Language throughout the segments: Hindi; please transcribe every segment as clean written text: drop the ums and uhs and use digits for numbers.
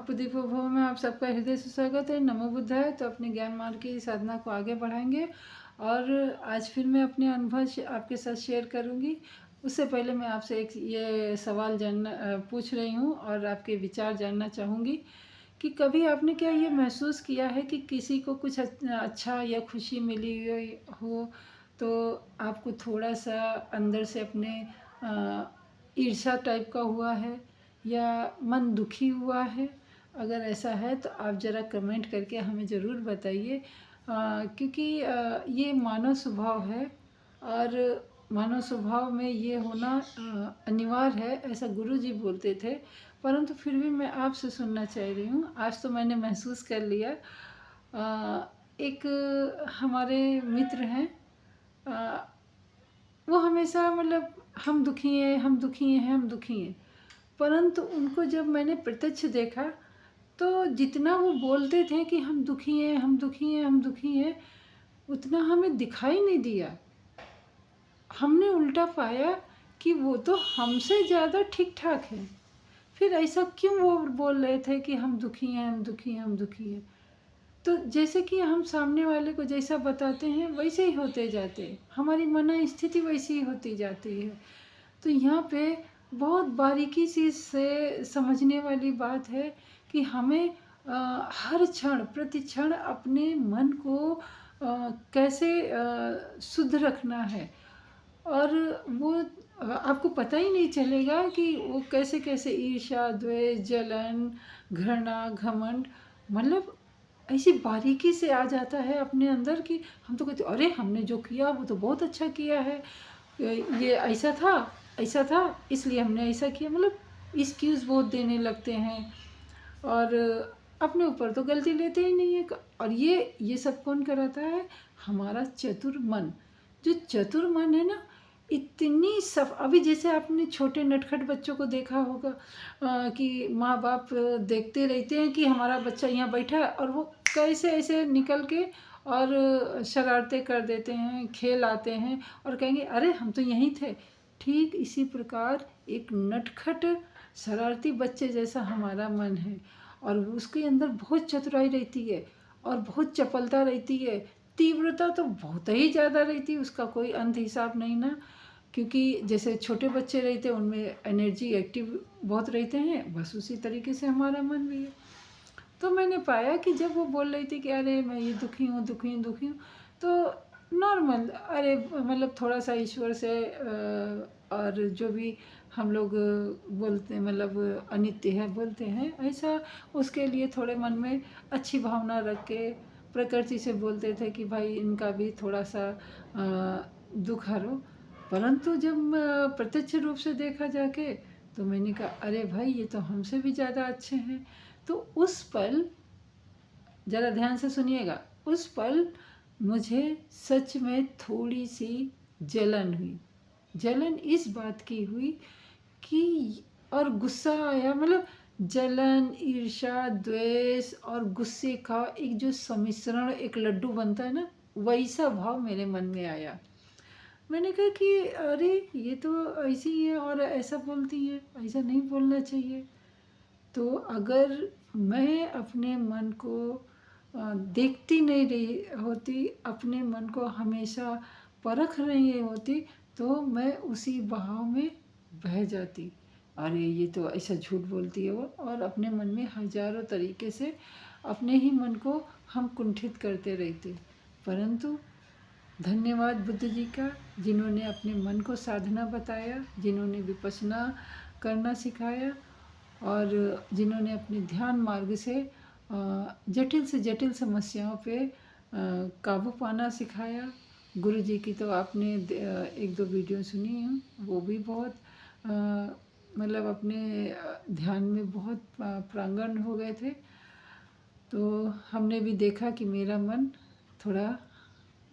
अपूर्व भव में आप सबका हृदय से स्वागत है। नमो बुद्धाय। तो अपने ज्ञान मार्ग की साधना को आगे बढ़ाएंगे और आज फिर मैं अपने अनुभव आपके साथ शेयर करूंगी। उससे पहले मैं आपसे एक ये सवाल पूछ रही हूं और आपके विचार जानना चाहूँगी कि कभी आपने क्या ये महसूस किया है कि किसी को कुछ अच्छा या खुशी मिली हो तो आपको थोड़ा सा अंदर से अपने ईर्ष्या टाइप का हुआ है या मन दुखी हुआ है? अगर ऐसा है तो आप ज़रा कमेंट करके हमें ज़रूर बताइए, क्योंकि ये मानव स्वभाव है और मानव स्वभाव में ये होना अनिवार्य है, ऐसा गुरुजी बोलते थे। परंतु फिर भी मैं आपसे सुनना चाह रही हूँ। आज तो मैंने महसूस कर लिया। एक हमारे मित्र हैं, वो हमेशा मतलब हम दुखी हैं, हम दुखी हैं, हम दुखी हैं। परंतु उनको जब मैंने प्रत्यक्ष देखा तो जितना वो बोलते थे कि हम दुखी हैं, हम दुखी हैं, हम दुखी हैं, उतना हमें दिखाई नहीं दिया। हमने उल्टा पाया कि वो तो हमसे ज़्यादा ठीक ठाक है। फिर ऐसा क्यों वो बोल रहे थे कि हम दुखी हैं, हम दुखी हैं, हम दुखी हैं? तो जैसे कि हम सामने वाले को जैसा बताते हैं वैसे ही होते जाते हैं, हमारी मन स्थिति वैसी ही होती जाती है। तो यहाँ पे बहुत बारीकी से समझने वाली बात है कि हमें हर क्षण प्रति क्षण अपने मन को कैसे शुद्ध रखना है। और वो आपको पता ही नहीं चलेगा कि वो कैसे कैसे ईर्ष्या, द्वेष, जलन, घृणा, घमंड, मतलब ऐसी बारीकी से आ जाता है अपने अंदर कि हम तो कहते अरे हमने जो किया वो तो बहुत अच्छा किया है, ये ऐसा था इसलिए हमने ऐसा किया। मतलब एक्सक्यूज़ बहुत देने लगते हैं और अपने ऊपर तो गलती लेते ही नहीं है। और ये सब कौन कराता है? हमारा चतुर मन। जो चतुर मन है ना, इतनी अभी जैसे आपने छोटे नटखट बच्चों को देखा होगा कि माँ बाप देखते रहते हैं कि हमारा बच्चा यहाँ बैठा है और वो कैसे ऐसे निकल के और शरारतें कर देते हैं, खेल आते हैं और कहेंगे अरे हम तो यहीं थे। ठीक इसी प्रकार एक नटखट शरारती बच्चे जैसा हमारा मन है और उसके अंदर बहुत चतुराई रहती है और बहुत चपलता रहती है। तीव्रता तो बहुत ही ज़्यादा रहती है, उसका कोई अंत हिसाब नहीं ना। क्योंकि जैसे छोटे बच्चे रहते हैं उनमें एनर्जी एक्टिव बहुत रहते हैं, बस उसी तरीके से हमारा मन भी है। तो मैंने पाया कि जब वो बोल रही थी कि अरे मैं ये दुखी हूँ, दुखी हूँ, दुखी हूँ, तो नॉर्मल अरे मतलब थोड़ा सा ईश्वर से और जो भी हम लोग बोलते हैं मतलब अनित्य है बोलते हैं, ऐसा उसके लिए थोड़े मन में अच्छी भावना रख के प्रकृति से बोलते थे कि भाई इनका भी थोड़ा सा दुख हरो। परंतु जब प्रत्यक्ष रूप से देखा जाके तो मैंने कहा अरे भाई ये तो हमसे भी ज़्यादा अच्छे हैं। तो उस पल ज़रा ध्यान से सुनिएगा, उस पल मुझे सच में थोड़ी सी जलन हुई। जलन इस बात की हुई कि और गुस्सा आया, मतलब जलन, ईर्ष्या, द्वेष और गुस्से का एक जो सम्मिश्रण एक लड्डू बनता है ना, वैसा भाव मेरे मन में आया। मैंने कहा कि अरे ये तो ऐसी ही है और ऐसा बोलती है, ऐसा नहीं बोलना चाहिए। तो अगर मैं अपने मन को देखती नहीं रही होती, अपने मन को हमेशा परख रही होती, तो मैं उसी बहाव में बह जाती। अरे ये तो ऐसा झूठ बोलती है वो, और अपने मन में हजारों तरीके से अपने ही मन को हम कुंठित करते रहते। परंतु धन्यवाद बुद्ध जी का, जिन्होंने अपने मन को साधना बताया, जिन्होंने विपश्यना करना सिखाया और जिन्होंने अपने ध्यान मार्ग से जटिल से जटिल समस्याओं पे काबू पाना सिखाया। गुरु जी की तो आपने एक दो वीडियो सुनी हैं, वो भी बहुत मतलब अपने ध्यान में बहुत प्रांगण हो गए थे। तो हमने भी देखा कि मेरा मन थोड़ा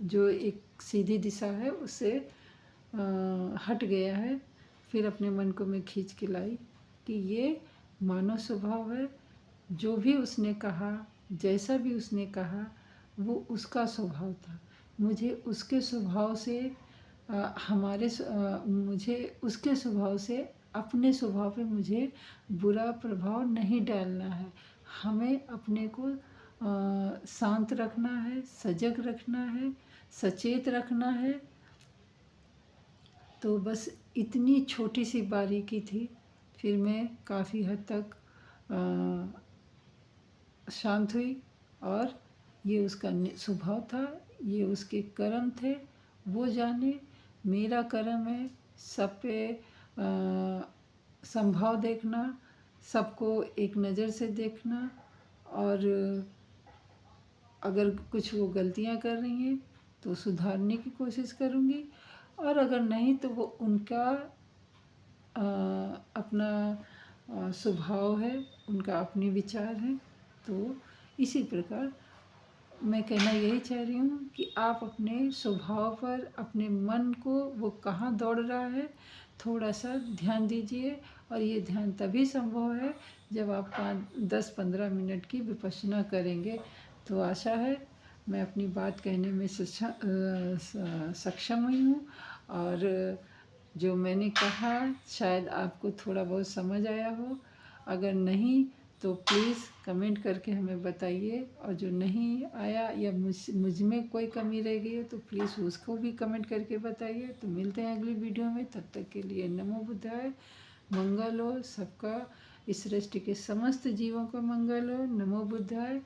जो एक सीधी दिशा है उससे हट गया है। फिर अपने मन को मैं खींच के लाई कि ये मानव स्वभाव है। जो भी उसने कहा, जैसा भी उसने कहा, वो उसका स्वभाव था। मुझे उसके स्वभाव से मुझे उसके स्वभाव से अपने स्वभाव पे मुझे बुरा प्रभाव नहीं डालना है। हमें अपने को शांत रखना है, सजग रखना है, सचेत रखना है। तो बस इतनी छोटी सी बारीकी थी, फिर मैं काफ़ी हद तक शांत हुई। और ये उसका स्वभाव था, ये उसके कर्म थे, वो जाने। मेरा कर्म है सब पे संभाव देखना, सबको एक नज़र से देखना, और अगर कुछ वो गलतियां कर रही हैं तो सुधारने की कोशिश करूँगी, और अगर नहीं तो वो उनका अपना स्वभाव है, उनका अपने विचार हैं। तो इसी प्रकार मैं कहना यही चाह रही हूँ कि आप अपने स्वभाव पर, अपने मन को वो कहाँ दौड़ रहा है, थोड़ा सा ध्यान दीजिए। और ये ध्यान तभी संभव है जब आप 10-15 मिनट की विपश्यना करेंगे। तो आशा है मैं अपनी बात कहने में सक्षम हुई हूँ, और जो मैंने कहा शायद आपको थोड़ा बहुत समझ आया हो। अगर नहीं तो प्लीज़ कमेंट करके हमें बताइए, और जो नहीं आया या मुझ में कोई कमी रह गई है तो प्लीज़ उसको भी कमेंट करके बताइए। तो मिलते हैं अगली वीडियो में, तब तक के लिए नमो बुद्धाय। मंगल हो सबका, इस सृष्टि के समस्त जीवों का मंगल हो। नमो बुद्धाय।